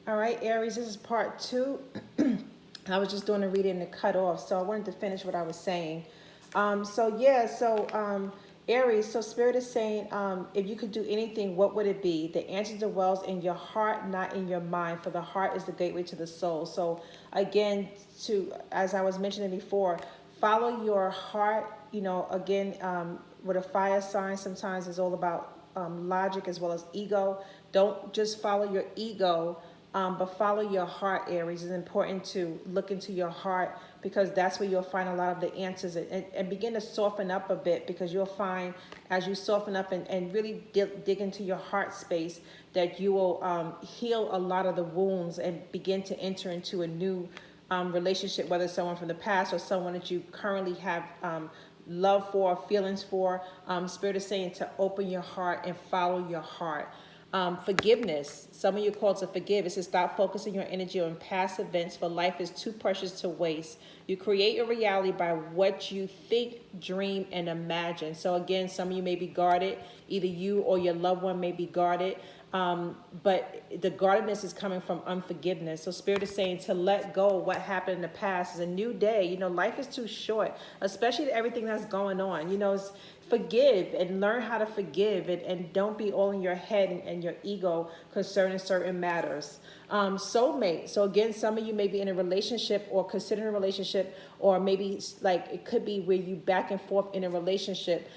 All right, Aries, this is part two. I was just doing a reading to cut off, so I wanted to finish what I was saying. Aries, so Spirit is saying, if you could do anything, what would it be? The answer dwells in your heart, not in your mind, for the heart is the gateway to the soul. So, again, as I was mentioning before, follow your heart. With a fire sign, sometimes it's all about logic as well as ego. Don't just follow your ego, but follow your heart, Aries. It's important to look into your heart because that's where you'll find a lot of the answers, and begin to soften up a bit, because you'll find as you soften up and really dig into your heart space that you will heal a lot of the wounds and begin to enter into a new relationship, whether it's someone from the past or someone that you currently have love for, feelings for. Spirit is saying to open your heart and follow your heart. Forgiveness. Some of you are called to forgive. It says stop focusing your energy on past events, for life is too precious to waste. You create your reality by what you think, dream, and imagine. So again, some of you may be guarded. Either you or your loved one may be guarded. But the guardedness is coming from unforgiveness. So Spirit is saying to let go of what happened in the past. Is a new day. Life is too short, especially everything that's going on. Forgive and learn how to forgive, and don't be all in your head and your ego concerning certain matters. Soulmate. So again, some of you may be in a relationship or considering a relationship, or maybe like it could be where you back and forth in a relationship.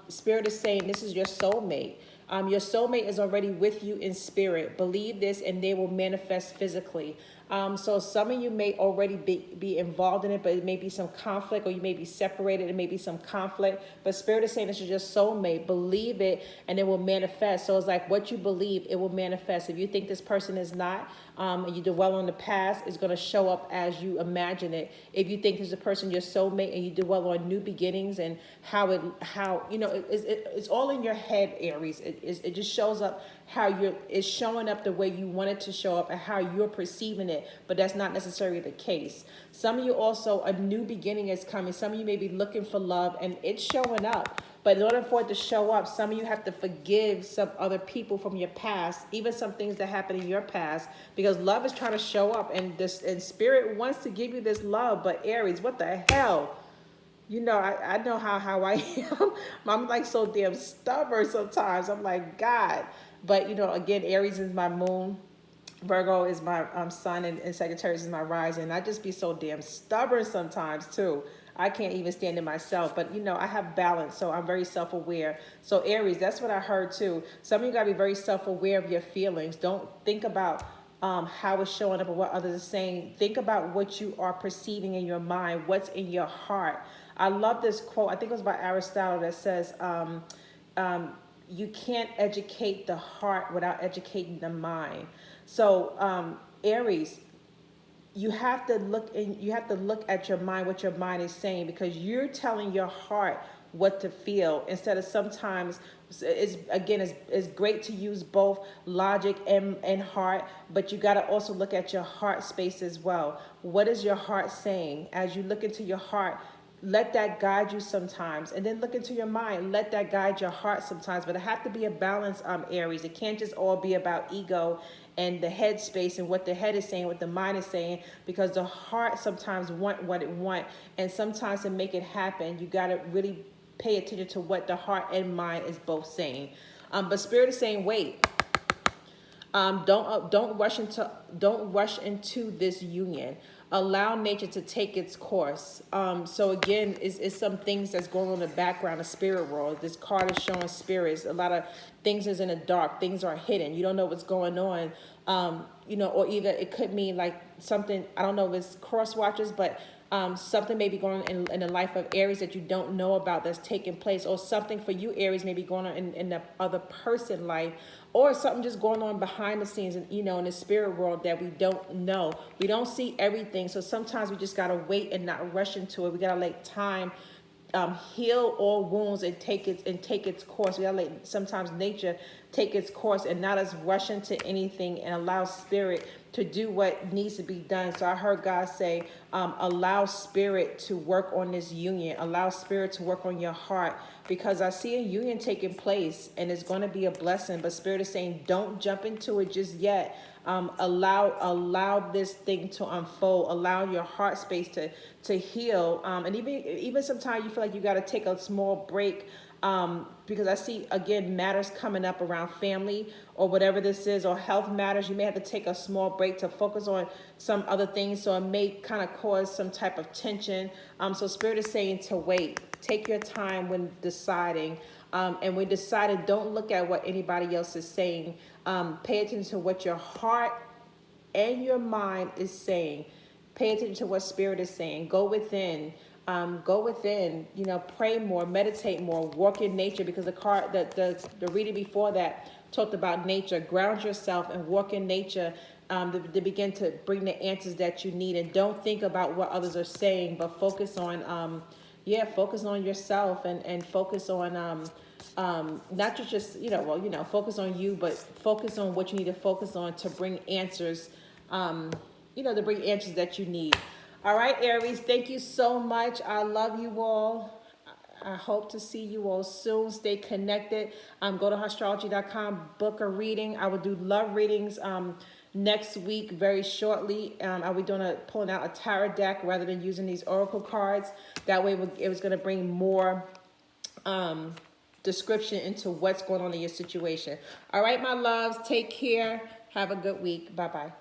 Spirit is saying this is your soulmate. Your soulmate is already with you in spirit. Believe this and they will manifest physically. So some of you may already be involved in it, but it may be some conflict, or you may be separated. It may be some conflict. But Spirit is saying this is your soulmate. Believe it and it will manifest. So it's like what you believe, it will manifest. If you think this person is not, and you dwell on the past, it's going to show up as you imagine it. If you think there's a person, your soulmate, and you dwell on new beginnings and it's all in your head, Aries. It just shows up how it's showing up the way you want it to show up and how you're perceiving it, but that's not necessarily the case. Some of you also, a new beginning is coming. Some of you may be looking for love and it's showing up. But in order for it to show up, some of you have to forgive some other people from your past, even some things that happened in your past, because love is trying to show up, and Spirit wants to give you this love. But Aries, what the hell? I know how I am. I'm like so damn stubborn sometimes. I'm like, God. But, again, Aries is my moon. Virgo is my sun, and Sagittarius is my rising. I just be so damn stubborn sometimes, too. I can't even stand it myself. But, I have balance, so I'm very self-aware. So, Aries, that's what I heard, too. Some of you got to be very self-aware of your feelings. Don't think about how it's showing up or what others are saying. Think about what you are perceiving in your mind, what's in your heart. I love this quote. I think it was by Aristotle that says, you can't educate the heart without educating the mind. So, Aries, you have to look at your mind, what your mind is saying, because you're telling your heart what to feel, instead of sometimes it's great to use both logic and heart, but you got to also look at your heart space as well. What is your heart saying? As you look into your heart, let that guide you sometimes, and then look into your mind, let that guide your heart sometimes. But it have to be a balance, Aries. It can't just all be about ego and the head space and what the head is saying, what the mind is saying, because the heart sometimes want what it want, and sometimes to make it happen, you got to really pay attention to what the heart and mind is both saying. But Spirit is saying, wait. Don't rush into this union. Allow nature to take its course. So again, it's some things that's going on in the background of spirit world. This card is showing spirits. A lot of things is in the dark. Things are hidden. You don't know what's going on. Or either it could mean like something, I don't know if it's cross watchers, but something may be going on in the life of Aries that you don't know about that's taking place, or something for you, Aries, may be going on in the other person's life, or something just going on behind the scenes and in the spirit world that we don't know. We don't see everything, so sometimes we just gotta wait and not rush into it. We gotta let time heal all wounds and take its course. We gotta let sometimes nature take its course and not us rush into anything, and allow spirit to do what needs to be done. So I heard God say, allow spirit to work on this union, allow spirit to work on your heart, because I see a union taking place and it's going to be a blessing. But spirit is saying, don't jump into it just yet. Allow this thing to unfold. Allow your heart space to heal. And even sometimes you feel like you got to take a small break, because I see, again, matters coming up around family or whatever this is, or health matters. You may have to take a small break to focus on some other things. So it may kind of cause some type of tension. So spirit is saying to wait. Take your time when deciding. And when deciding, don't look at what anybody else is saying. Pay attention to what your heart and your mind is saying. Pay attention to what spirit is saying. Go within. Pray more, meditate more, walk in nature, because the reading before that talked about nature. Ground yourself and walk in nature, to begin to bring the answers that you need. And don't think about what others are saying, but focus on focus on yourself, and focus on not just focus on you, but focus on what you need to focus on to bring answers, to bring answers that you need. All right, Aries, thank you so much. I love you all. I hope to see you all soon. Stay connected. Go to heartstrology.com, book a reading. I will do love readings next week very shortly. I'll be pulling out a tarot deck rather than using these oracle cards. That way it was going to bring more description into what's going on in your situation. All right, my loves, take care. Have a good week. Bye-bye.